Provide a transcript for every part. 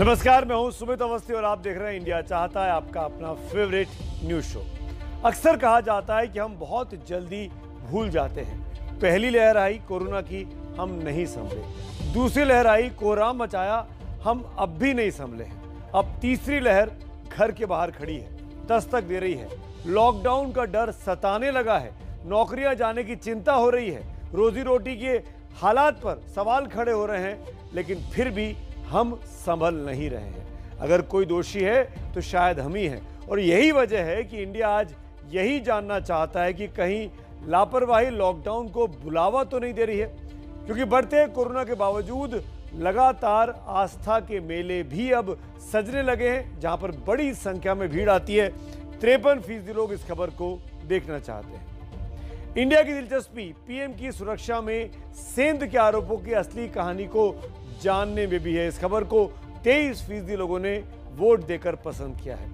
नमस्कार, मैं हूं सुमित अवस्थी और आप देख रहे हैं इंडिया चाहता है, आपका अपना फेवरेट न्यूज शो। अक्सर कहा जाता है कि हम बहुत जल्दी भूल जाते हैं। पहली लहर आई कोरोना की, हम नहीं संभले। दूसरी लहर आई, कोहराम मचाया, हम अब भी नहीं संभले हैं। अब तीसरी लहर घर के बाहर खड़ी है, दस्तक दे रही है। लॉकडाउन का डर सताने लगा है, नौकरियां जाने की चिंता हो रही है, रोजी रोटी के हालात पर सवाल खड़े हो रहे हैं, लेकिन फिर भी हम संभल नहीं रहे हैं। अगर कोई दोषी है तो शायद हम ही हैं, और यही वजह है कि इंडिया आज यही जानना चाहता है कि कहीं लापरवाही लॉकडाउन को बुलावा तो नहीं दे रही है। क्योंकि बढ़ते कोरोना के बावजूद लगातार आस्था के मेले भी अब सजने लगे हैं, जहां पर बड़ी संख्या में भीड़ आती है। 53% लोग इस खबर को देखना चाहते हैं। इंडिया की दिलचस्पी पीएम की सुरक्षा में सेंध के आरोपों की असली कहानी को जानने में भी है। इस खबर को 23% लोगों ने वोट देकर पसंद किया है।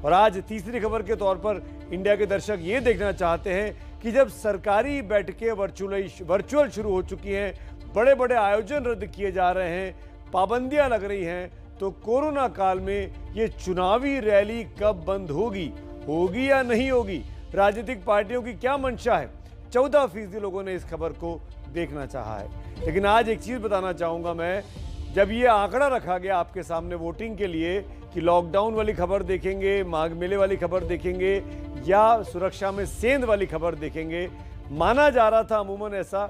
और आज तीसरी खबर के तौर पर इंडिया के दर्शक ये देखना चाहते हैं कि जब सरकारी बैठकें वर्चुअल शुरू हो चुकी हैं, बड़े बड़े आयोजन रद्द किए जा रहे हैं, पाबंदियां लग रही हैं, तो कोरोना काल में ये चुनावी रैली कब बंद होगी या नहीं होगी? राजनीतिक पार्टियों की क्या मंशा है? 14% लोगों ने इस खबर को देखना चाहा है। लेकिन आज एक चीज बताना चाहूंगा मैं, जब ये आंकड़ा रखा गया आपके सामने वोटिंग के लिए कि लॉकडाउन वाली खबर देखेंगे, माघ मेले वाली खबर देखेंगे या सुरक्षा में सेंध वाली खबर देखेंगे, माना जा रहा था अमूमन ऐसा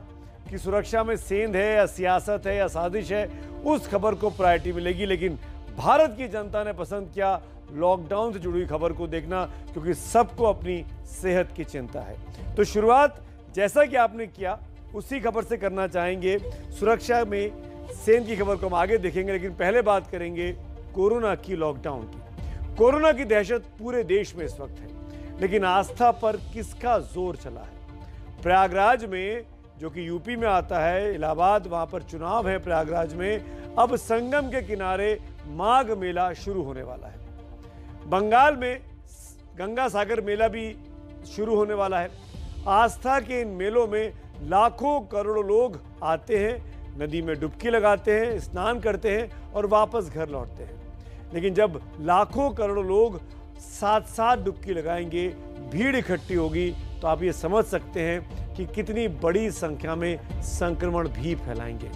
कि सुरक्षा में सेंध है या सियासत है या साजिश है, उस खबर को प्रायोरिटी मिलेगी। लेकिन भारत की जनता ने पसंद किया लॉकडाउन से जुड़ी हुई खबर को देखना, क्योंकि सबको अपनी सेहत की चिंता है। तो शुरुआत जैसा कि आपने किया उसी खबर से करना चाहेंगे। सुरक्षा में सेंध की खबर को हम आगे देखेंगे, लेकिन पहले बात करेंगे कोरोना की, लॉकडाउन की। कोरोना की दहशत पूरे देश में इस वक्त है, लेकिन आस्था पर किसका जोर चला है? प्रयागराज में, जो कि यूपी में आता है, इलाहाबाद, वहां पर चुनाव है प्रयागराज में, अब संगम के किनारे माघ मेला शुरू होने वाला है। बंगाल में गंगा सागर मेला भी शुरू होने वाला है। आस्था के इन मेलों में लाखों करोड़ों लोग आते हैं, नदी में डुबकी लगाते हैं, स्नान करते हैं और वापस घर लौटते हैं। लेकिन जब लाखों करोड़ों लोग साथ साथ डुबकी लगाएंगे, भीड़ इकट्ठी होगी, तो आप ये समझ सकते हैं कि कितनी बड़ी संख्या में संक्रमण भी फैलाएंगे।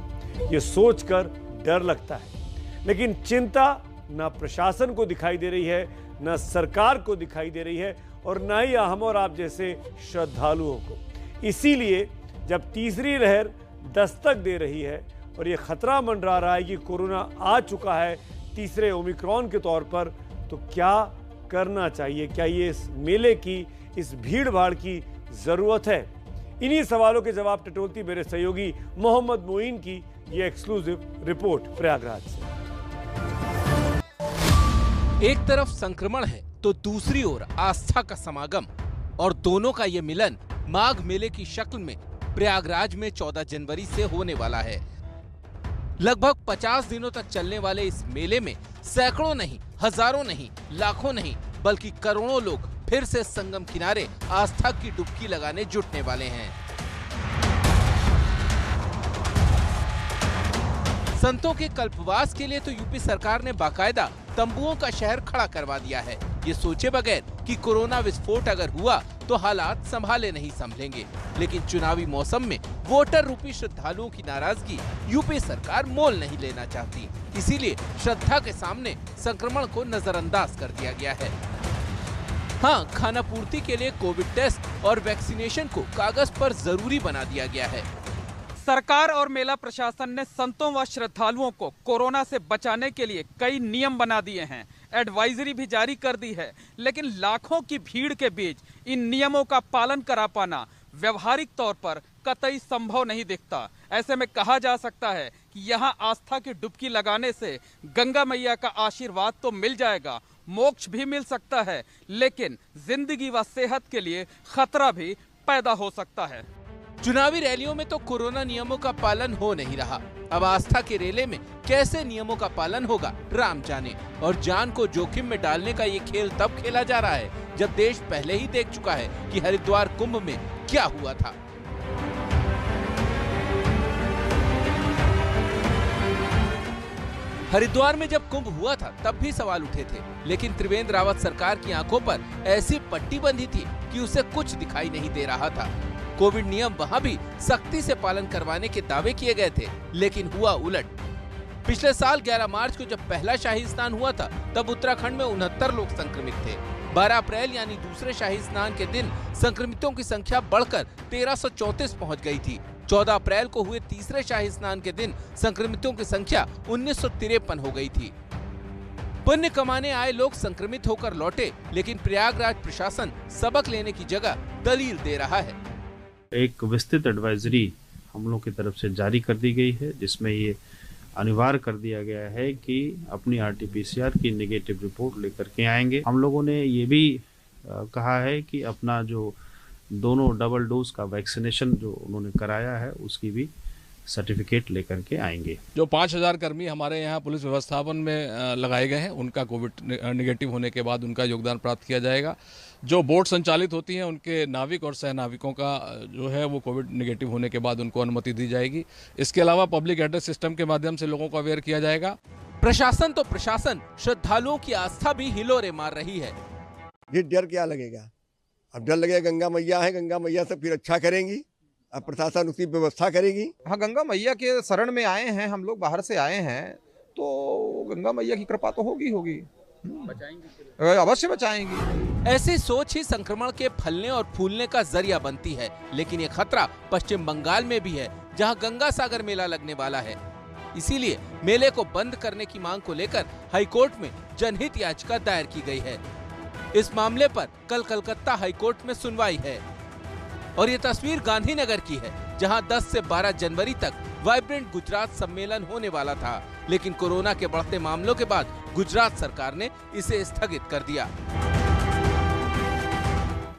ये सोचकर डर लगता है। लेकिन चिंता न प्रशासन को दिखाई दे रही है, न सरकार को दिखाई दे रही है, और न ही हम और आप जैसे श्रद्धालुओं को। इसीलिए जब तीसरी लहर दस्तक दे रही है और ये खतरा मंडरा रहा है कि कोरोना आ चुका है तीसरे ओमिक्रॉन के तौर पर, तो क्या करना चाहिए? क्या ये इस मेले की, इस भीड़ भाड़ की जरूरत है? इन्हीं सवालों के जवाब टटोलती मेरे सहयोगी मोहम्मद मोइन की ये एक्सक्लूसिव रिपोर्ट प्रयागराज से। एक तरफ संक्रमण है तो दूसरी ओर आस्था का समागम, और दोनों का ये मिलन माघ मेले की शक्ल में प्रयागराज में 14 जनवरी से होने वाला है। लगभग 50 दिनों तक चलने वाले इस मेले में सैकड़ों नहीं, हजारों नहीं, लाखों नहीं, बल्कि करोड़ों लोग फिर से संगम किनारे आस्था की डुबकी लगाने जुटने वाले हैं। संतों के कल्पवास के लिए तो यूपी सरकार ने बाकायदा तंबुओं का शहर खड़ा करवा दिया है, ये सोचे बगैर कि कोरोना विस्फोट अगर हुआ तो हालात संभाले नहीं संभलेंगे। लेकिन चुनावी मौसम में वोटर रूपी श्रद्धालुओं की नाराजगी यूपी सरकार मोल नहीं लेना चाहती, इसीलिए श्रद्धा के सामने संक्रमण को नजरअंदाज कर दिया गया है। हाँ, खाना पूर्ति के लिए कोविड टेस्ट और वैक्सीनेशन को कागज पर जरूरी बना दिया गया है। सरकार और मेला प्रशासन ने संतों व श्रद्धालुओं को कोरोना से बचाने के लिए कई नियम बना दिए हैं, एडवाइजरी भी जारी कर दी है, लेकिन लाखों की भीड़ के बीच इन नियमों का पालन करा पाना व्यवहारिक तौर पर कतई संभव नहीं दिखता। ऐसे में कहा जा सकता है कि यहाँ आस्था की डुबकी लगाने से गंगा मैया का आशीर्वाद तो मिल जाएगा, मोक्ष भी मिल सकता है, लेकिन जिंदगी व सेहत के लिए खतरा भी पैदा हो सकता है। चुनावी रैलियों में तो कोरोना नियमों का पालन हो नहीं रहा, अब आस्था के रेले में कैसे नियमों का पालन होगा राम जाने। और जान को जोखिम में डालने का ये खेल तब खेला जा रहा है जब देश पहले ही देख चुका है कि हरिद्वार कुंभ में क्या हुआ था। हरिद्वार में जब कुंभ हुआ था तब भी सवाल उठे थे, लेकिन त्रिवेंद्र रावत सरकार की आंखों पर ऐसी पट्टी बंधी थी कि उसे कुछ दिखाई नहीं दे रहा था। कोविड नियम वहां भी सख्ती से पालन करवाने के दावे किए गए थे, लेकिन हुआ उलट। पिछले साल 11 मार्च को जब पहला शाही स्नान हुआ था तब उत्तराखंड में 69 लोग संक्रमित थे। 12 अप्रैल यानी दूसरे शाही स्नान के दिन संक्रमितों की संख्या बढ़कर 1334 पहुंच गई थी। 14 अप्रैल को हुए तीसरे शाही स्नान के दिन संक्रमितों की संख्या 1953 हो गई थी। पुण्य कमाने आए लोग संक्रमित होकर लौटे, लेकिन प्रयागराज प्रशासन सबक लेने की जगह दलील दे रहा है। एक विस्तृत एडवाइजरी हम लोग की तरफ से जारी कर दी गई है, जिसमें ये अनिवार्य कर दिया गया है कि अपनी RT-PCR की नेगेटिव रिपोर्ट लेकर के आएंगे। हम लोगों ने ये भी कहा है कि अपना जो दोनों डबल डोज का वैक्सीनेशन जो उन्होंने कराया है उसकी भी सर्टिफिकेट लेकर के आएंगे। जो 5000 कर्मी हमारे यहाँ पुलिस व्यवस्थापन में लगाए गए हैं, उनका कोविड नेगेटिव होने के बाद उनका योगदान प्राप्त किया जाएगा। जो बोट संचालित होती हैं उनके नाविक और सहनाविकों का जो है वो कोविड नेगेटिव होने के बाद उनको अनुमति दी जाएगी। इसके अलावा पब्लिक एड्रेस सिस्टम के माध्यम से लोगों को अवेयर किया जाएगा। प्रशासन तो प्रशासन, श्रद्धालुओं की आस्था भी हिलोरे मार रही है। ये डर क्या लगेगा? अब डर लगेगा, गंगा मैया है, गंगा मैया से फिर अच्छा करेंगी, अब प्रशासन उसकी व्यवस्था करेगी। हाँ, गंगा मैया के शरण में आए हैं, हम लोग बाहर से आए हैं, तो गंगा मैया की कृपा तो होगी अवश्य बचाएंगी। ऐसी सोच ही संक्रमण के फैलने और फूलने का जरिया बनती है, लेकिन ये खतरा पश्चिम बंगाल में भी है, जहां गंगा सागर मेला लगने वाला है। इसीलिए मेले को बंद करने की मांग को लेकर हाईकोर्ट में जनहित याचिका दायर की गई है। इस मामले पर कल कलकत्ता हाईकोर्ट में सुनवाई है और ये तस्वीर गांधीनगर की है, जहां 10 से 12 जनवरी तक वाइब्रेंट गुजरात सम्मेलन होने वाला था, लेकिन कोरोना के बढ़ते मामलों के बाद गुजरात सरकार ने इसे स्थगित कर दिया।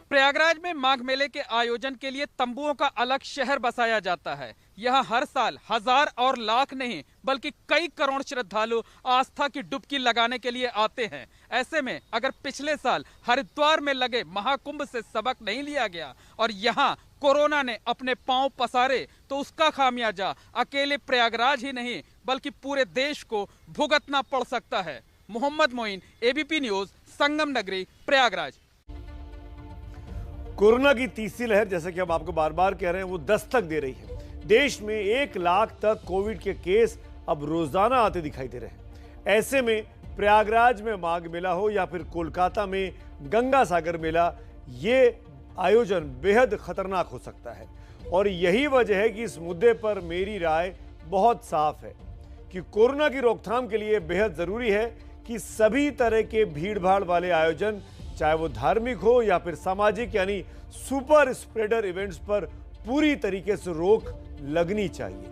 प्रयागराज में माघ मेले के आयोजन के लिए तंबुओं का अलग शहर बसाया जाता है। यहाँ हर साल हजार और लाख नहीं बल्कि कई करोड़ श्रद्धालु आस्था की डुबकी लगाने के लिए आते हैं। ऐसे में अगर पिछले साल हरिद्वार में लगे महाकुंभ से सबक नहीं लिया गया और यहाँ कोरोना ने अपने पांव पसारे, तो उसका खामियाजा अकेले प्रयागराज ही नहीं बल्कि पूरे देश को भुगतना पड़ सकता है। मोहम्मद मोइन, ABP न्यूज, संगम नगरी, प्रयागराज। कोरोना की तीसरी लहर, जैसे कि हम आपको बार बार कह रहे हैं, वो दस्तक दे रही है। देश में 1 लाख तक कोविड के केस अब रोजाना आते दिखाई दे रहे हैं। ऐसे में प्रयागराज में माघ मेला हो या फिर कोलकाता में गंगा सागर मेला, ये आयोजन बेहद खतरनाक हो सकता है। और यही वजह है कि इस मुद्दे पर मेरी राय बहुत साफ है कि कोरोना की रोकथाम के लिए बेहद जरूरी है कि सभी तरह के भीड़-भाड़ वाले आयोजन, चाहे वो धार्मिक हो या फिर सामाजिक यानी सुपर स्प्रेडर इवेंट्स पर पूरी तरीके से रोक लगनी चाहिए।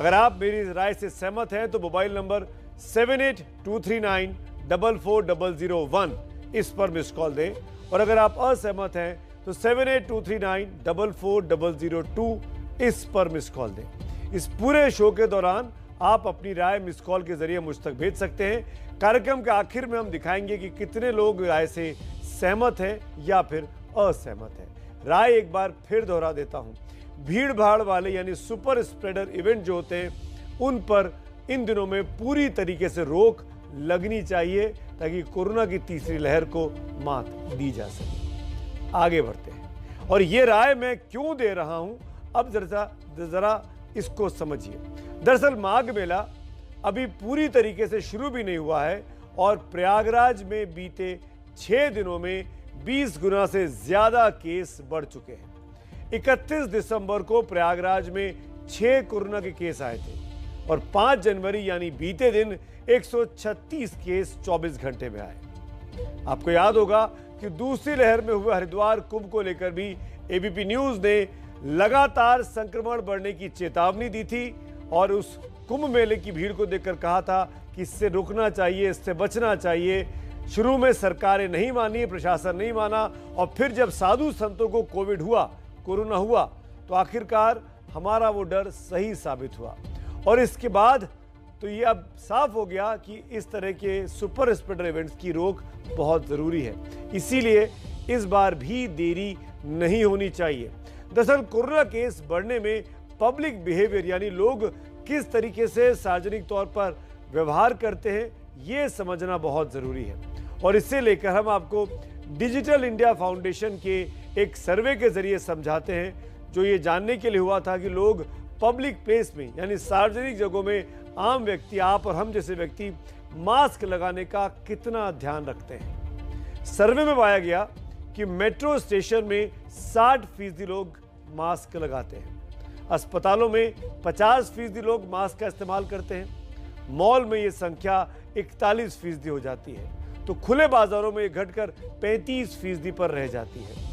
अगर आप मेरी राय से सहमत हैं तो मोबाइल नंबर 7823944001 इस पर मिस कॉल दें, और अगर आप असहमत हैं तो 7823944002 इस पर मिस कॉल दें। इस पूरे शो के दौरान आप अपनी राय मिस कॉल के जरिए मुझ तक भेज सकते हैं। कार्यक्रम के आखिर में हम दिखाएंगे कि कितने लोग राय से सहमत हैं या फिर असहमत हैं। राय एक बार फिर दोहरा देता हूं, भीड़ भाड़ वाले यानी सुपर स्प्रेडर इवेंट जो होते हैं उन पर इन दिनों में पूरी तरीके से रोक लगनी चाहिए ताकि कोरोना की तीसरी लहर को मात दी जा सके। आगे बढ़ते हैं, और ये राय मैं क्यों दे रहा हूं अब जरा इसको समझिए। दरअसल माघ मेला अभी पूरी तरीके से शुरू भी नहीं हुआ है और प्रयागराज में बीते 6 दिनों में 20 गुना से ज्यादा केस बढ़ चुके हैं। 31 दिसंबर को प्रयागराज में 6 कोरोना के केस आए थे और 5 जनवरी यानी बीते दिन 136 केस 24 घंटे में आए। आपको याद होगा कि दूसरी लहर में हुए हरिद्वार कुंभ को लेकर भी ABP न्यूज ने लगातार संक्रमण बढ़ने की चेतावनी दी थी और उस कुंभ मेले की भीड़ को देखकर कहा था कि इससे रुकना चाहिए, इससे बचना चाहिए। शुरू में सरकारें नहीं मानी, प्रशासन नहीं माना, और फिर जब साधु संतों को कोरोना हुआ तो आखिरकार हमारा वो डर सही साबित हुआ। और इसके बाद तो ये अब साफ हो गया कि इस तरह के सुपर स्प्रेडर इवेंट्स की रोक बहुत जरूरी है। इसीलिए इस बार भी देरी नहीं होनी चाहिए। दरअसल कोरोना केस बढ़ने में पब्लिक बिहेवियर यानी लोग किस तरीके से सार्वजनिक तौर पर व्यवहार करते हैं, ये समझना बहुत ज़रूरी है। और इससे लेकर हम आपको डिजिटल इंडिया फाउंडेशन के एक सर्वे के जरिए समझाते हैं, जो ये जानने के लिए हुआ था कि लोग पब्लिक प्लेस में यानी सार्वजनिक जगहों में आम व्यक्ति, आप और हम जैसे व्यक्ति मास्क लगाने का कितना ध्यान रखते हैं। सर्वे में पाया गया कि मेट्रो स्टेशन में 60% लोग मास्क लगाते हैं, अस्पतालों में 50% लोग मास्क का इस्तेमाल करते हैं, मॉल में ये संख्या 41% हो जाती है, तो खुले बाजारों में ये घटकर 35% पर रह जाती है।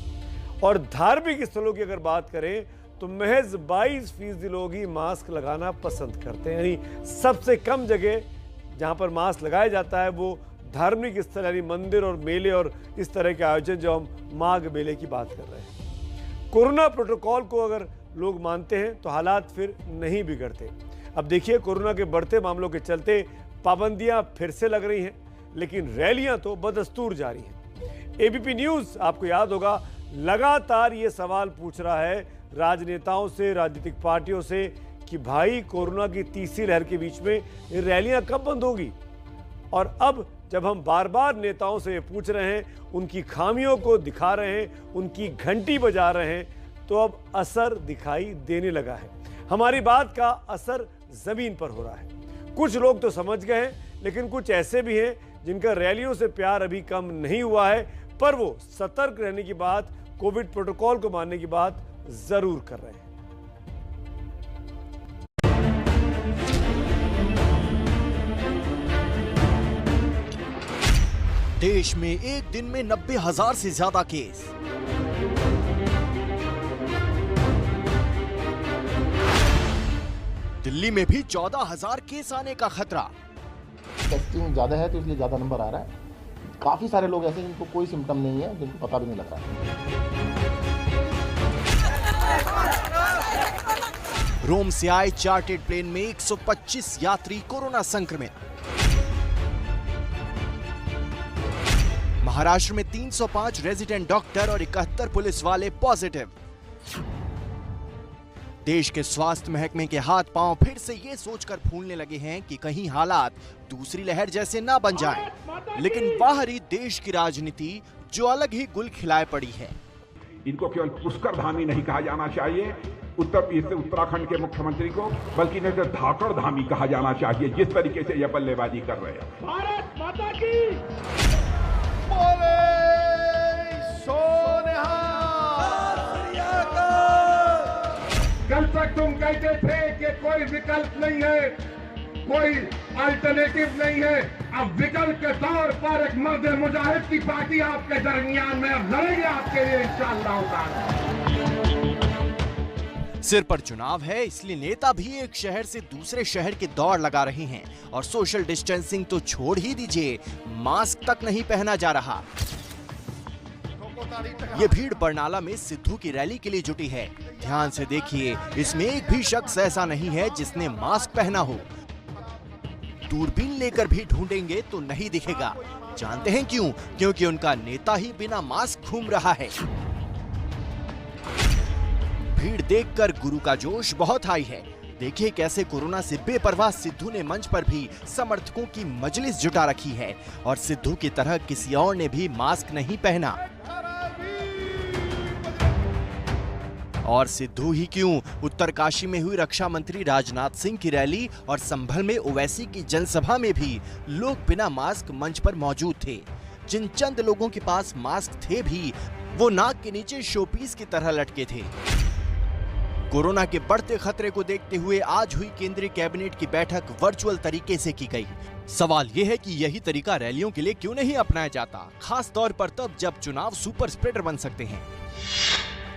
और धार्मिक स्थलों की अगर बात करें तो महज 22% लोग ही मास्क लगाना पसंद करते हैं। यानी सबसे कम जगह जहां पर मास्क लगाया जाता है वो धार्मिक स्थल यानी मंदिर और मेले और इस तरह के आयोजन, जो हम माघ मेले की बात कर रहे हैं। कोरोना प्रोटोकॉल को अगर लोग मानते हैं तो हालात फिर नहीं बिगड़ते। अब देखिए, कोरोना के बढ़ते मामलों के चलते पाबंदियां फिर से लग रही हैं, लेकिन रैलियां तो बदस्तूर जारी हैं। एबीपी न्यूज, आपको याद होगा, लगातार ये सवाल पूछ रहा है राजनेताओं से, राजनीतिक पार्टियों से कि भाई कोरोना की तीसरी लहर के बीच में ये रैलियां कब बंद होगी। और अब जब हम बार बार नेताओं से ये पूछ रहे हैं, उनकी खामियों को दिखा रहे हैं, उनकी घंटी बजा रहे हैं, तो अब असर दिखाई देने लगा है। हमारी बात का असर जमीन पर हो रहा है। कुछ लोग तो समझ गए हैं, लेकिन कुछ ऐसे भी हैं जिनका रैलियों से प्यार अभी कम नहीं हुआ है, पर वो सतर्क रहने की बात, कोविड प्रोटोकॉल को मानने की बात जरूर कर रहे हैं। देश में एक दिन में 90,000 से ज्यादा केस। दिल्ली में भी 14,000 केस आने का खतरा। टेस्टिंग ज्यादा है तो इसलिए ज्यादा नंबर आ रहा है। काफी सारे लोग ऐसे जिनको कोई सिम्टम नहीं है, जिनको पता भी नहीं लग रहा है। रोम से आए चार्टर्ड प्लेन में 125 यात्री कोरोना संक्रमित। महाराष्ट्र में 305 रेजिडेंट डॉक्टर और 71 पुलिस वाले पॉजिटिव। देश के स्वास्थ्य महकमे के हाथ पांव फिर से ये सोचकर फूलने लगे हैं कि कहीं हालात दूसरी लहर जैसे ना बन जाएं। लेकिन बाहरी देश की राजनीति जो अलग ही गुल खिलाए पड़ी है। इनको केवल पुष्कर धामी नहीं कहा जाना चाहिए उत्तर प्रदेश से उत्तराखंड के मुख्यमंत्री को, बल्कि इन्हें धाकड़ धामी कहा जाना चाहिए, जिस तरीके से यह बल्लेबाजी कर रहे हैं। भारत माता की कल तक तुम कहते थे कि कोई विकल्प नहीं है, कोई अल्टरनेटिव नहीं है। अब विकल्प के तौर पर एक मर्द मुजाहिद की पार्टी आपके दरमियान में अब लड़ेगी आपके लिए इंशाअल्लाह ताला। सिर पर चुनाव है, इसलिए नेता भी एक शहर से दूसरे शहर की दौड़ लगा रहे हैं और सोशल डिस्टेंसिंग तो छोड़ ही दीजिए, मास्क तक नहीं पहना जा रहा। ये भीड़ बरनाला में सिद्धू की रैली के लिए जुटी है। ध्यान से देखिए, इसमें एक भी शख्स ऐसा नहीं है जिसने मास्क पहना हो। दूरबीन लेकर भी ढूंढेंगे तो नहीं दिखेगा। जानते हैं क्यों? क्योंकि उनका नेता ही बिना मास्क घूम रहा है। भीड़ देखकर गुरु का जोश बहुत हाई है। देखिए कैसे कोरोना से बेपरवाह सिद्धू ने मंच पर भी समर्थकों की मजलिस जुटा रखी है और सिद्धू की तरह किसी और ने भी मास्क नहीं पहना। और सिद्धू ही क्यों, उत्तरकाशी में हुई रक्षा मंत्री राजनाथ सिंह की रैली और संभल में ओवैसी की जनसभा में भी लोग बिना मास्क मंच पर मौजूद थे। जिन चंद लोगों के पास मास्क थे भी, वो नाक के नीचे शोपीस की तरह लटके थे। कोरोना के बढ़ते खतरे को देखते हुए आज हुई केंद्रीय कैबिनेट की बैठक वर्चुअल तरीके से की गई। सवाल यह है कि यही तरीका रैलियों के लिए क्यों नहीं अपनाया जाता, खास तौर पर तब जब चुनाव सुपर स्प्रेडर बन सकते हैं।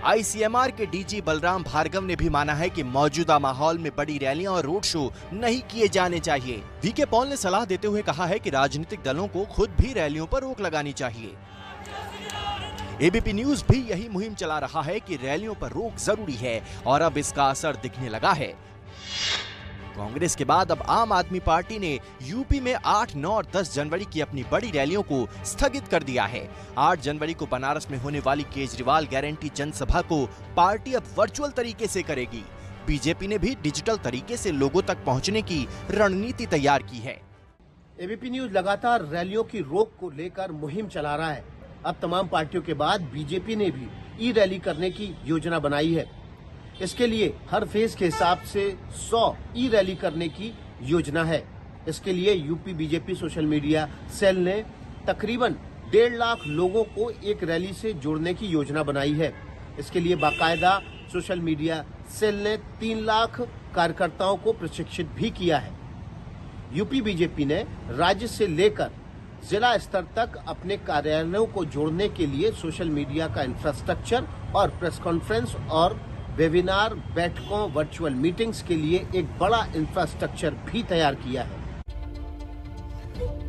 आईसीएमआर के डीजी बलराम भार्गव ने भी माना है कि मौजूदा माहौल में बड़ी रैलियां और रोड शो नहीं किए जाने चाहिए। वीके पॉल ने सलाह देते हुए कहा है कि राजनीतिक दलों को खुद भी रैलियों पर रोक लगानी चाहिए। एबीपी न्यूज भी यही मुहिम चला रहा है कि रैलियों पर रोक जरूरी है और अब इसका असर दिखने लगा है। कांग्रेस के बाद अब आम आदमी पार्टी ने यूपी में 8, 9 और 10 जनवरी की अपनी बड़ी रैलियों को स्थगित कर दिया है। 8 जनवरी को बनारस में होने वाली केजरीवाल गारंटी जनसभा को पार्टी अब वर्चुअल तरीके से करेगी। बीजेपी ने भी डिजिटल तरीके से लोगों तक पहुंचने की रणनीति तैयार की है। एबीपी न्यूज लगातार रैलियों की रोक को लेकर मुहिम चला रहा है। अब तमाम पार्टियों के बाद बीजेपी ने भी ई रैली करने की योजना बनाई है। इसके लिए हर फेज के हिसाब से 100 ई रैली करने की योजना है। इसके लिए UP BJP social media cell ने तकरीबन 1.5 लाख लोगों को एक रैली से जोड़ने की योजना बनाई है। इसके लिए बाकायदा सोशल मीडिया सेल ने 3 लाख कार्यकर्ताओं को प्रशिक्षित भी किया है। यूपी बीजेपी ने राज्य से लेकर जिला स्तर तक अपने कार्यालयों को जोड़ने के लिए सोशल मीडिया का इंफ्रास्ट्रक्चर और प्रेस कॉन्फ्रेंस और वेबिनार, बैठकों, वर्चुअल मीटिंग्स के लिए एक बड़ा इंफ्रास्ट्रक्चर भी तैयार किया है।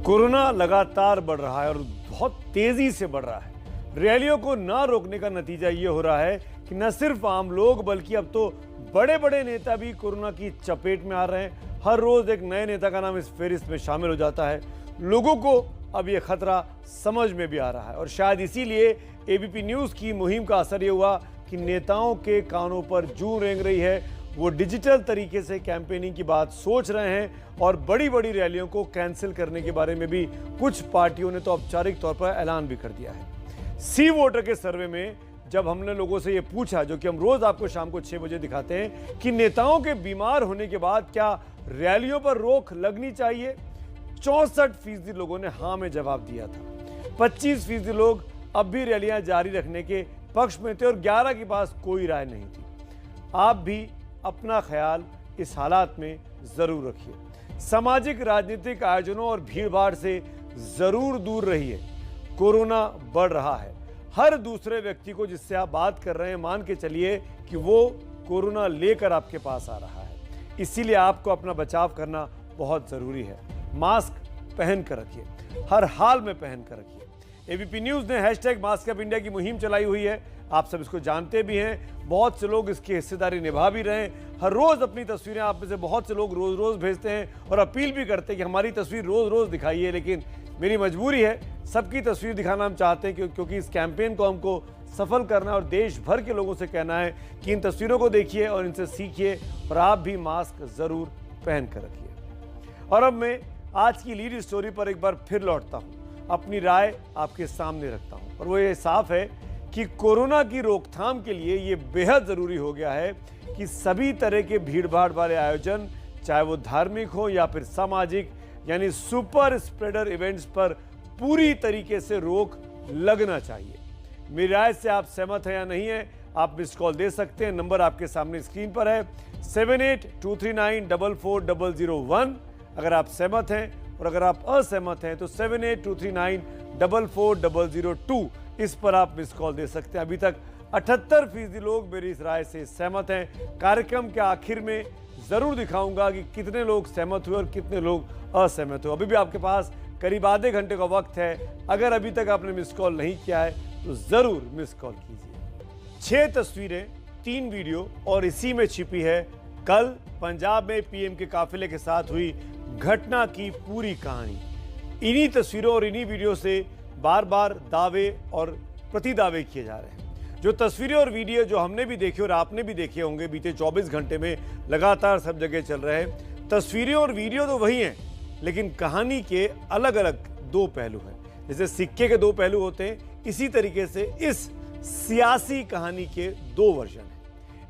कोरोना लगातार बढ़ रहा है और बहुत तेजी से बढ़ रहा है। रैलियों को न रोकने का नतीजा ये हो रहा है कि न सिर्फ आम लोग बल्कि अब तो बड़े बड़े नेता भी कोरोना की चपेट में आ रहे हैं। हर रोज एक नए नेता का नाम इस फेरिस्त में शामिल हो जाता है। लोगों को अब ये खतरा समझ में भी आ रहा है और शायद इसीलिए एबीपी न्यूज की मुहिम का असर ये हुआ कि नेताओं के कानों पर जूं रेंग रही है। वो डिजिटल तरीके से कैंपेनिंग की बात सोच रहे हैं और बड़ी बड़ी रैलियों को कैंसिल करने के बारे में भी कुछ पार्टियों ने तो औपचारिक तौर पर ऐलान भी कर दिया है। सी वोटर के सर्वे में जब हमने लोगों से ये पूछा, जो कि हम रोज आपको शाम को 6 बजे दिखाते हैं, कि नेताओं के बीमार होने के बाद क्या रैलियों पर रोक लगनी चाहिए, 64% लोगों ने हाँ में जवाब दिया था। 25% लोग अब भी रैलियां जारी रखने के पक्ष में थे और 11 के पास कोई राय नहीं थी। आप भी अपना ख्याल इस हालात में जरूर रखिए। सामाजिक राजनीतिक आयोजनों और भीड़भाड़ से जरूर दूर रहिए। कोरोना बढ़ रहा है। हर दूसरे व्यक्ति को जिससे आप बात कर रहे हैं, मान के चलिए कि वो कोरोना लेकर आपके पास आ रहा है। इसीलिए आपको अपना बचाव करना बहुत जरूरी है। मास्क पहन कर रखिए, हर हाल में पहन कर रखिए। एबीपी न्यूज ने #मास्कअप इंडिया की मुहिम चलाई हुई है। आप सब इसको जानते भी हैं। बहुत से लोग इसकी हिस्सेदारी निभा भी रहे हैं। हर रोज अपनी तस्वीरें आप में से बहुत से लोग रोज रोज भेजते हैं और अपील भी करते हैं कि हमारी तस्वीर रोज रोज दिखाइए। लेकिन मेरी मजबूरी है, सबकी तस्वीर दिखाना हम चाहते हैं क्योंकि इस कैंपेन को हमको सफल करना और देश भर के लोगों से कहना है कि इन तस्वीरों को देखिए और इनसे सीखिए और आप भी मास्क जरूर पहन कर रखिए। और अब मैं आज की लीड स्टोरी पर एक बार फिर लौटता हूं, अपनी राय आपके सामने रखता हूं और वो ये साफ है कि कोरोना की रोकथाम के लिए ये बेहद जरूरी हो गया है कि सभी तरह के भीड़भाड़ वाले आयोजन, चाहे वो धार्मिक हो या फिर सामाजिक, यानी सुपर स्प्रेडर इवेंट्स पर पूरी तरीके से रोक लगना चाहिए। मेरी राय से आप सहमत हैं या नहीं है, आप मिस्ड कॉल दे सकते हैं। नंबर आपके सामने स्क्रीन पर है 7823944001। अगर आप सहमत हैं और अगर आप असहमत हैं तो 7823944002 इस पर आप मिस्ड कॉल दे सकते हैं। अभी तक 78% लोग मेरी इस राय से सहमत हैं। कार्यक्रम के आखिर में जरूर दिखाऊंगा कि कितने लोग सहमत हुए और कितने लोग असहमत हुए। अभी भी आपके पास करीब आधे घंटे का वक्त है। अगर अभी तक आपने मिस कॉल नहीं किया है तो जरूर मिस कॉल कीजिए। 6 तस्वीरें, 3 वीडियो और इसी में छिपी है कल पंजाब में पीएम के काफिले के साथ हुई घटना की पूरी कहानी। इन्हीं तस्वीरों और इन्हीं वीडियो से बार बार दावे और प्रतिदावे किए जा रहे हैं। जो तस्वीरें और वीडियो जो हमने भी देखे और आपने भी देखे होंगे बीते 24 घंटे में लगातार सब जगह चल रहे हैं। तस्वीरें और वीडियो तो वही हैं, लेकिन कहानी के अलग अलग 2 पहलू हैं। जैसे सिक्के के 2 पहलू होते हैं, इसी तरीके से इस सियासी कहानी के 2 वर्जन हैं।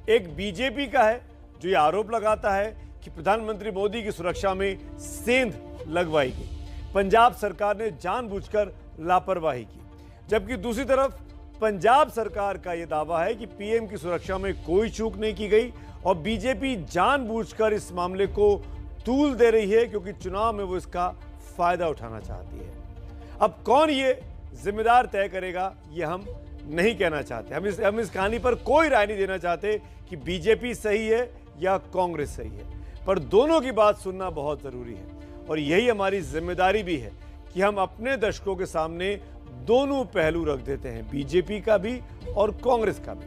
एक बीजेपी का है जो ये आरोप लगाता है कि प्रधानमंत्री मोदी की सुरक्षा में सेंध लगवाई गई, पंजाब सरकार ने जानबूझकर लापरवाही की। जबकि दूसरी तरफ पंजाब सरकार का यह दावा है कि पीएम की सुरक्षा में कोई चूक नहीं की गई और बीजेपी जानबूझकर इस मामले को तूल दे रही है क्योंकि चुनाव में वो इसका फायदा उठाना चाहती है। अब कौन ये जिम्मेदार तय करेगा ये हम नहीं कहना चाहते। हम इस कहानी पर कोई राय नहीं देना चाहते कि बीजेपी सही है या कांग्रेस सही है, पर दोनों की बात सुनना बहुत जरूरी है और यही हमारी जिम्मेदारी भी है कि हम अपने दर्शकों के सामने दोनों पहलू रख देते हैं, बीजेपी का भी और कांग्रेस का भी।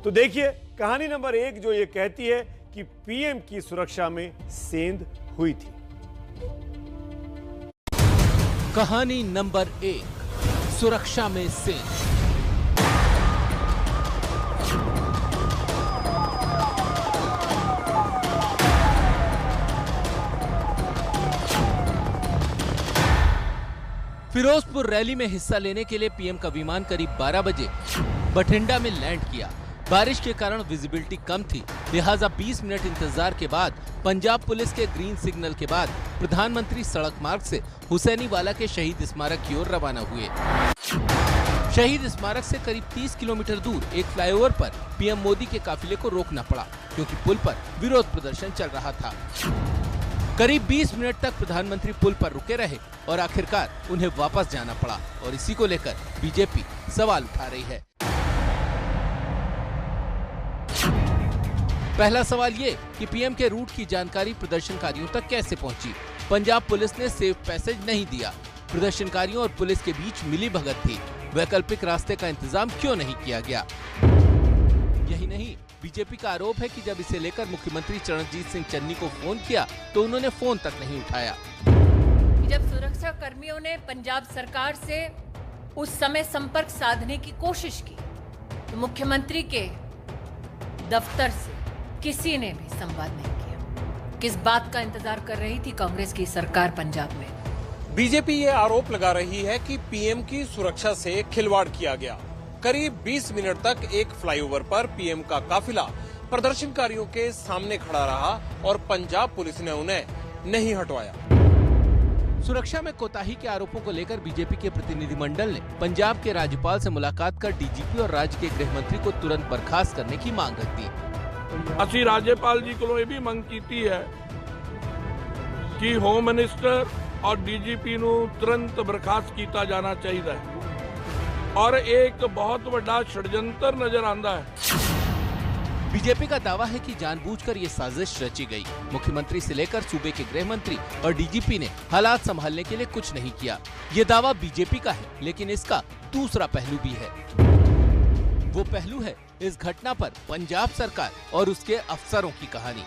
तो देखिए कहानी नंबर 1 जो ये कहती है कि पीएम की सुरक्षा में सेंध हुई थी। कहानी नंबर 1, सुरक्षा में सेंध। फिरोजपुर रैली में हिस्सा लेने के लिए पीएम का विमान करीब 12 बजे बठिंडा में लैंड किया। बारिश के कारण विजिबिलिटी कम थी, लिहाजा 20 मिनट इंतजार के बाद पंजाब पुलिस के ग्रीन सिग्नल के बाद प्रधानमंत्री सड़क मार्ग से हुसैनीवाला के शहीद स्मारक की ओर रवाना हुए। शहीद स्मारक से करीब 30 किलोमीटर दूर एक फ्लाईओवर पर पीएम मोदी के काफिले को रोकना पड़ा, क्योंकि पुल पर विरोध प्रदर्शन चल रहा था। करीब 20 मिनट तक प्रधानमंत्री पुल पर रुके रहे और आखिरकार उन्हें वापस जाना पड़ा, और इसी को लेकर बीजेपी सवाल उठा रही है। पहला सवाल ये कि पीएम के रूट की जानकारी प्रदर्शनकारियों तक कैसे पहुंची। पंजाब पुलिस ने सेफ पैसेज नहीं दिया, प्रदर्शनकारियों और पुलिस के बीच मिली भगत थी, वैकल्पिक रास्ते का इंतजाम क्यों नहीं किया गया। यही नहीं, बीजेपी का आरोप है कि जब इसे लेकर मुख्यमंत्री चरणजीत सिंह चन्नी को फोन किया तो उन्होंने फोन तक नहीं उठाया। जब सुरक्षा कर्मियों ने पंजाब सरकार से उस समय संपर्क साधने की कोशिश की तो मुख्यमंत्री के दफ्तर से किसी ने भी संवाद नहीं किया। किस बात का इंतजार कर रही थी कांग्रेस की सरकार पंजाब में? बीजेपी ये आरोप लगा रही है कि पीएम की सुरक्षा से खिलवाड़ किया गया। करीब 20 मिनट तक एक फ्लाईओवर पर पीएम का काफिला प्रदर्शनकारियों के सामने खड़ा रहा और पंजाब पुलिस ने उन्हें नहीं हटवाया। सुरक्षा में कोताही के आरोपों को लेकर बीजेपी के प्रतिनिधिमंडल ने पंजाब के राज्यपाल से मुलाकात कर डीजीपी और राज्य के गृह मंत्री को तुरंत बर्खास्त करने की मांग रख दी। ਅਸੀਂ राज्यपाल जी को भी मंग की है कि होम मिनिस्टर और डीजीपी ਨੂੰ तुरंत बर्खास्त किया जाना चाहिए और एक बहुत बड़ा षड्यंत्र नजर आता है। बीजेपी का दावा है कि जानबूझकर ये साजिश रची गई। मुख्यमंत्री से लेकर सूबे के गृह मंत्री और डीजीपी ने हालात संभालने के लिए कुछ नहीं किया। ये दावा बीजेपी का है, लेकिन इसका दूसरा पहलू भी है। वो पहलू है इस घटना पर पंजाब सरकार और उसके अफसरों की कहानी।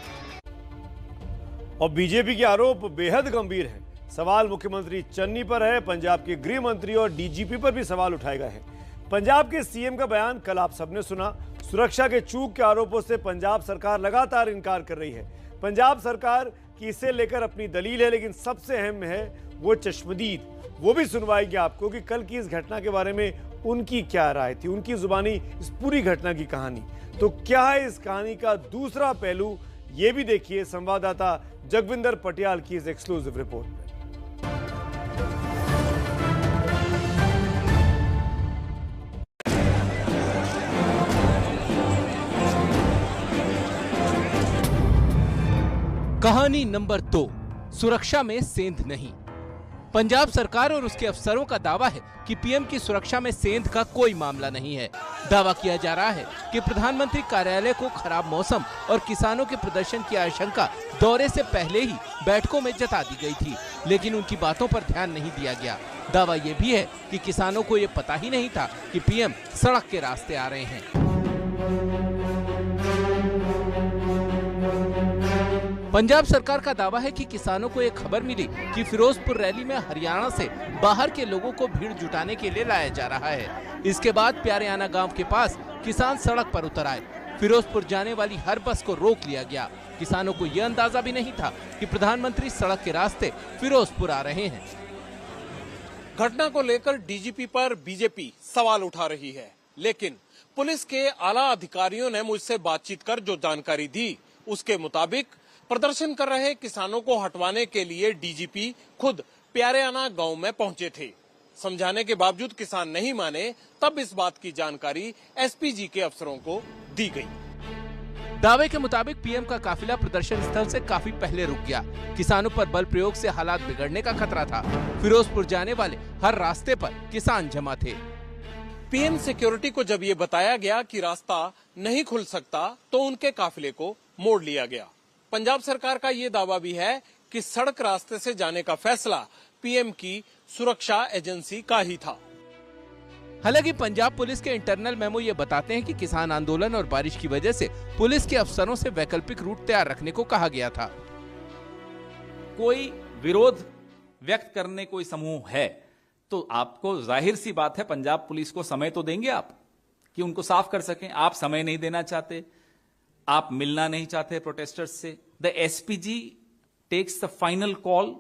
और बीजेपी के आरोप बेहद गंभीर हैं। सवाल मुख्यमंत्री चन्नी पर है, पंजाब के गृह मंत्री और डीजीपी पर भी सवाल उठाए गए हैं। पंजाब के सीएम का बयान कल आप सबने सुना। सुरक्षा के चूक के आरोपों से पंजाब सरकार लगातार इनकार कर रही है। पंजाब सरकार की इसे लेकर अपनी दलील है, लेकिन सबसे अहम है वो चश्मदीद। वो भी सुनवाएगी आपको कि कल की इस घटना के बारे में उनकी क्या राय थी, उनकी जुबानी इस पूरी घटना की कहानी। तो क्या है इस कहानी का दूसरा पहलू, ये भी देखिए संवाददाता जगविंदर पटियाल की इस एक्सक्लूसिव रिपोर्ट में। कहानी नंबर 2, सुरक्षा में सेंध नहीं। पंजाब सरकार और उसके अफसरों का दावा है कि पीएम की सुरक्षा में सेंध का कोई मामला नहीं है। दावा किया जा रहा है कि प्रधानमंत्री कार्यालय को खराब मौसम और किसानों के प्रदर्शन की आशंका दौरे से पहले ही बैठकों में जता दी गई थी, लेकिन उनकी बातों पर ध्यान नहीं दिया गया। दावा ये भी है कि किसानों को ये पता ही नहीं था कि पीएम सड़क के रास्ते आ रहे हैं। पंजाब सरकार का दावा है कि किसानों को एक खबर मिली कि फिरोजपुर रैली में हरियाणा से बाहर के लोगों को भीड़ जुटाने के लिए लाया जा रहा है। इसके बाद प्यारेआना गांव के पास किसान सड़क पर उतर आए। फिरोजपुर जाने वाली हर बस को रोक लिया गया। किसानों को यह अंदाजा भी नहीं था कि प्रधानमंत्री सड़क के रास्ते फिरोजपुर आ रहे हैं। घटना को लेकर डीजीपी पर बीजेपी सवाल उठा रही है, लेकिन पुलिस के आला अधिकारियों ने मुझसे बातचीत कर जो जानकारी दी उसके मुताबिक प्रदर्शन कर रहे किसानों को हटवाने के लिए डीजीपी खुद प्यारेआना गांव में पहुंचे थे। समझाने के बावजूद किसान नहीं माने, तब इस बात की जानकारी एसपीजी के अफसरों को दी गई। दावे के मुताबिक पीएम का काफिला प्रदर्शन स्थल से काफी पहले रुक गया। किसानों पर बल प्रयोग से हालात बिगड़ने का खतरा था। फिरोजपुर जाने वाले हर रास्ते पर किसान जमा थे। पीएम सिक्योरिटी को जब ये बताया गया कि रास्ता नहीं खुल सकता तो उनके काफिले को मोड़ लिया गया। पंजाब सरकार का ये दावा भी है कि सड़क रास्ते से जाने का फैसला पीएम की सुरक्षा एजेंसी का ही था। हालांकि पंजाब पुलिस के इंटरनल मेमो ये बताते हैं कि किसान आंदोलन और बारिश की वजह से पुलिस के अफसरों से वैकल्पिक रूट तैयार रखने को कहा गया था। कोई विरोध व्यक्त करने कोई समूह है तो आपको जाहिर सी बात है पंजाब पुलिस को समय तो देंगे आप कि उनको साफ कर सकें। आप समय नहीं देना चाहते, आप मिलना नहीं चाहते प्रोटेस्टर्स से। The SPG takes the final call,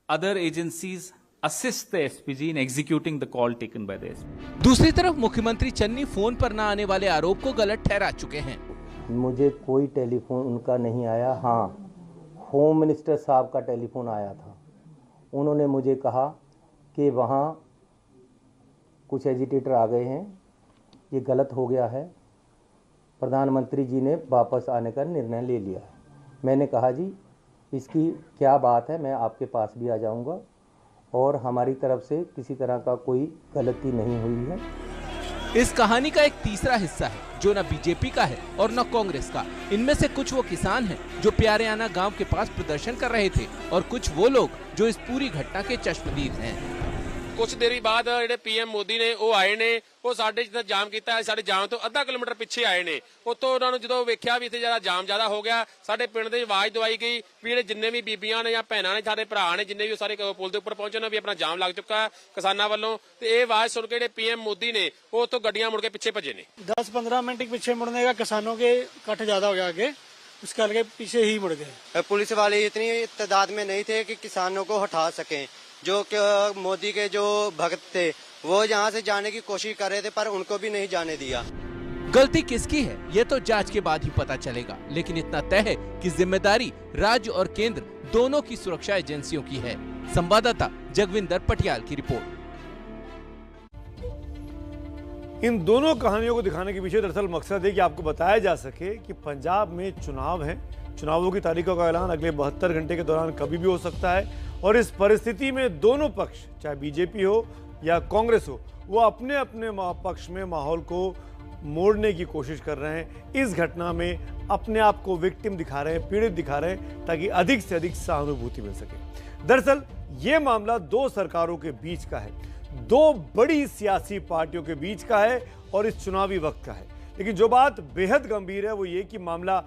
other agencies assist the SPG in executing the call taken by the SPG. दूसरी तरफ मुख्यमंत्री चन्नी फोन पर न आने वाले आरोप को गलत ठहरा चुके हैं। मुझे कोई टेलीफोन उनका नहीं आया। हाँ, होम मिनिस्टर साहब का टेलीफोन आया था। उन्होंने मुझे कहा कि वहाँ कुछ एजिटेटर आ गए हैं, ये गलत हो गया है, प्रधानमंत्री जी ने वापस आने का निर्णय ले लिया है। मैंने कहा जी इसकी क्या बात है, मैं आपके पास भी आ जाऊंगा और हमारी तरफ से किसी तरह का कोई गलती नहीं हुई है। इस कहानी का एक तीसरा हिस्सा है जो न बीजेपी का है और न कांग्रेस का। इनमें से कुछ वो किसान हैं जो प्यारेआना गांव के पास प्रदर्शन कर रहे थे और कुछ वो लोग जो इस पूरी घटना के चश्मदीद हैं। कुछ देरी बाद ਜਿਹੜੇ PM ਮੋਦੀ ਨੇ ਉਹ ਆਏ ਨੇ, ਉਹ ਸਾਡੇ ਜਿੱਦਾਂ ਜਾਮ ਕੀਤਾ, ਸਾਡੇ ਜਾਮ ਤੋਂ ਅੱਧਾ ਕਿਲੋਮੀਟਰ ਪਿੱਛੇ ਆਏ ਨੇ। ਉਤੋਂ ਉਹਨਾਂ ਨੂੰ ਜਦੋਂ ਵੇਖਿਆ ਵੀ ਇੱਥੇ ਜ਼ਿਆਦਾ ਜਾਮ ਜ਼ਿਆਦਾ ਹੋ ਗਿਆ, ਸਾਡੇ ਪਿੰਡ ਦੇ ਆਵਾਜ਼ ਦਵਾਈ ਗਈ ਵੀ ਜਿਹੜੇ ਜਿੰਨੇ ਵੀ ਬੀਬੀਆਂ ਨੇ ਜਾਂ ਭੈਣਾਂ ਨੇ, ਸਾਡੇ ਭਰਾ ਨੇ, ਜਿੰਨੇ ਵੀ ਸਾਰੇ ਪੁਲ ਦੇ ਉੱਪਰ ਪਹੁੰਚੇ ਨੇ ਵੀ ਆਪਣਾ ਜਾਮ ਲੱਗ ਚੁੱਕਾ ਹੈ ਕਿਸਾਨਾਂ ਵੱਲੋਂ। ਤੇ ਇਹ ਆਵਾਜ਼ ਸੁਣ ਕੇ ਜਿਹੜੇ PM ਮੋਦੀ ਨੇ ਉਹ ਉਤੋਂ ਗੱਡੀਆਂ ਮੁੜ ਕੇ ਪਿੱਛੇ ਭੱਜੇ ਨੇ। 10-15 मिनट के पीछे मुड़ने का किसानों के इकट्ठ ज्यादा हो गया आगे, उस करके पीछे ही मुड़ गए। पुलिस वाले इतनी तादाद में नहीं थे कि किसानों को हटा सकें। जो मोदी के जो भक्त थे वो यहाँ से जाने की कोशिश कर रहे थे पर उनको भी नहीं जाने दिया। गलती किसकी है ये तो जांच के बाद ही पता चलेगा, लेकिन इतना तय है कि जिम्मेदारी राज्य और केंद्र दोनों की सुरक्षा एजेंसियों की है। संवाददाता जगविंदर पटियाल की रिपोर्ट। इन दोनों कहानियों को दिखाने के पीछे दरअसल मकसद है कि आपको बताया जा सके कि पंजाब में चुनाव है, चुनावों की तारीखों का ऐलान अगले 72 घंटे के दौरान कभी भी हो सकता है और इस परिस्थिति में दोनों पक्ष, चाहे बीजेपी हो या कांग्रेस हो, वो अपने अपने पक्ष में माहौल को मोड़ने की कोशिश कर रहे हैं। इस घटना में अपने आप को विक्टिम दिखा रहे हैं, पीड़ित दिखा रहे हैं ताकि अधिक से अधिक सहानुभूति मिल सके। दरअसल ये मामला दो सरकारों के बीच का है, दो बड़ी सियासी पार्टियों के बीच का है और इस चुनावी वक्त का है। लेकिन जो बात बेहद गंभीर है वो ये कि मामला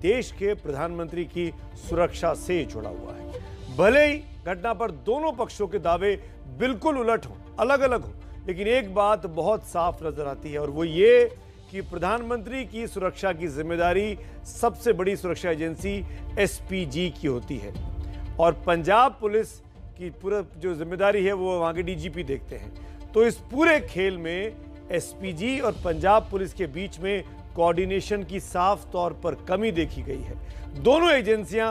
देश के प्रधानमंत्री की सुरक्षा से जुड़ा हुआ है। भले ही घटना पर दोनों पक्षों के दावे बिल्कुल उलट हो, अलग अलग हो, लेकिन एक बात बहुत साफ नजर आती है और वो ये कि प्रधानमंत्री की सुरक्षा की जिम्मेदारी सबसे बड़ी सुरक्षा एजेंसी SPG की होती है और पंजाब पुलिस की पूरा जो जिम्मेदारी है वो वहां के DGP देखते हैं। तो इस पूरे खेल में SPG और पंजाब पुलिस के बीच में कोऑर्डिनेशन की साफ तौर पर कमी देखी गई है। दोनों एजेंसियां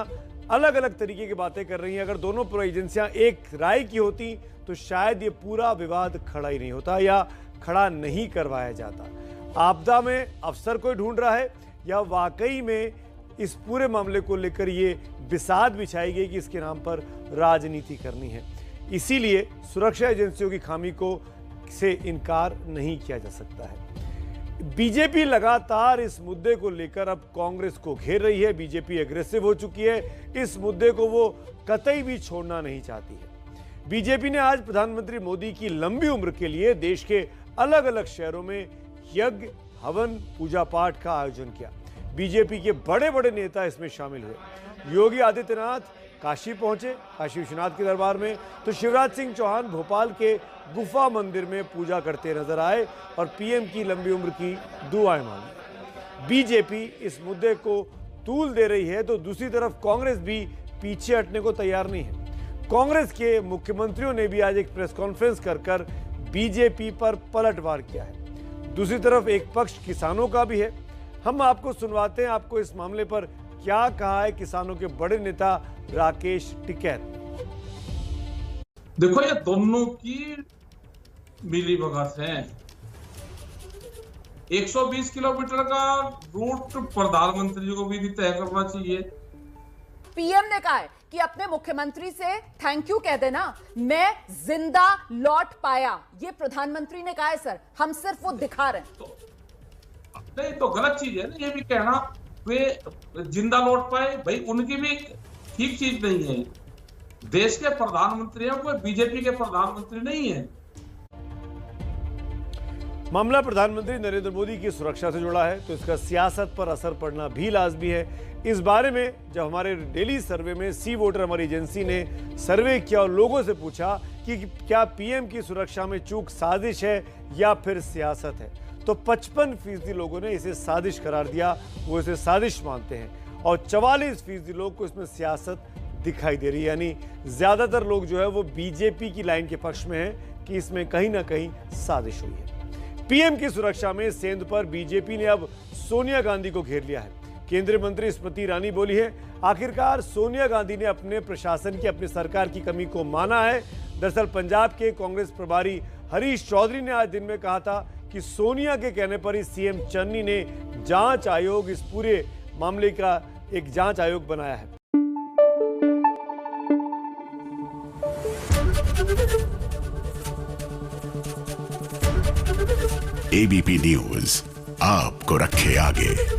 अलग अलग तरीके की बातें कर रही हैं। अगर दोनों एजेंसियां एक राय की होती तो शायद ये पूरा विवाद खड़ा ही नहीं होता या खड़ा नहीं करवाया जाता। आपदा में अफसर कोई ढूंढ रहा है या वाकई में इस पूरे मामले को लेकर ये बिसात बिछाई गई कि इसके नाम पर राजनीति करनी है। इसीलिए सुरक्षा एजेंसियों की खामी को से इनकार नहीं किया जा सकता है। बीजेपी लगातार इस मुद्दे को लेकर अब कांग्रेस को घेर रही है। बीजेपी एग्रेसिव हो चुकी है, इस मुद्दे को वो कतई भी छोड़ना नहीं चाहती है। बीजेपी ने आज प्रधानमंत्री मोदी की लंबी उम्र के लिए देश के अलग अलग शहरों में यज्ञ, हवन, पूजा पाठ का आयोजन किया। बीजेपी के बड़े बड़े नेता इसमें शामिल हुए। योगी आदित्यनाथ काशी पहुंचे, काशी विश्वनाथ के दरबार में, तो शिवराज सिंह चौहान भोपाल के गुफा मंदिर में पूजा करते नजर आए और PM की लंबी उम्र की दुआएं मांगी। बीजेपी इस मुद्दे को तूल दे रही है तो दूसरी तरफ कांग्रेस भी पीछे हटने को तैयार नहीं है। कांग्रेस के मुख्यमंत्रियों ने भी आज एक प्रेस कॉन्फ्रेंस कर बीजेपी पर पलटवार किया है। दूसरी तरफ एक पक्ष किसानों का भी है। हम आपको सुनवाते हैं आपको इस मामले पर क्या कहा है किसानों के बड़े नेता राकेश टिकैत। देखो ये दोनों की मिलीभगत है। 120 किलोमीटर का रूट प्रधानमंत्री जी को भी तय करना चाहिए। PM ने कहा है कि अपने मुख्यमंत्री से थैंक यू कह देना, मैं जिंदा लौट पाया। ये प्रधानमंत्री ने कहा है सर, हम सिर्फ वो दिखा रहे हैं। नहीं तो गलत चीज है ना ये भी कहना, वे जिंदा लौट पाए, भाई उनकी भी ठीक चीज नहीं है। देश के प्रधानमंत्री हैं, कोई बीजेपी के प्रधानमंत्री नहीं है। मामला प्रधानमंत्री नरेंद्र मोदी की सुरक्षा से जुड़ा है तो इसका सियासत पर असर पड़ना भी लाजमी है। इस बारे में जब हमारे डेली सर्वे में सी वोटर हमारी एजेंसी ने सर्वे किया और लोगों से पूछा कि क्या PM की सुरक्षा में चूक साजिश है या फिर सियासत है, तो 55% लोगों ने इसे साजिश करार दिया, वो इसे साजिश मानते हैं और 44% लोग को इसमें सियासत दिखाई दे रही है। यानी ज्यादातर लोग जो है वो बीजेपी की लाइन के पक्ष में हैं कि इसमें कहीं ना कहीं साजिश हुई है। पीएम की सुरक्षा में सेंध पर बीजेपी ने अब सोनिया गांधी को घेर लिया है। केंद्रीय मंत्री स्मृति ईरानी बोली है, आखिरकार सोनिया गांधी ने अपने प्रशासन की, अपनी सरकार की कमी को माना है। दरअसल पंजाब के कांग्रेस प्रभारी हरीश चौधरी ने आज दिन में कहा था कि सोनिया के कहने पर ही सीएम चन्नी ने जांच आयोग, इस पूरे मामले का एक जांच आयोग बनाया है। एबीपी न्यूज आपको रखे आगे।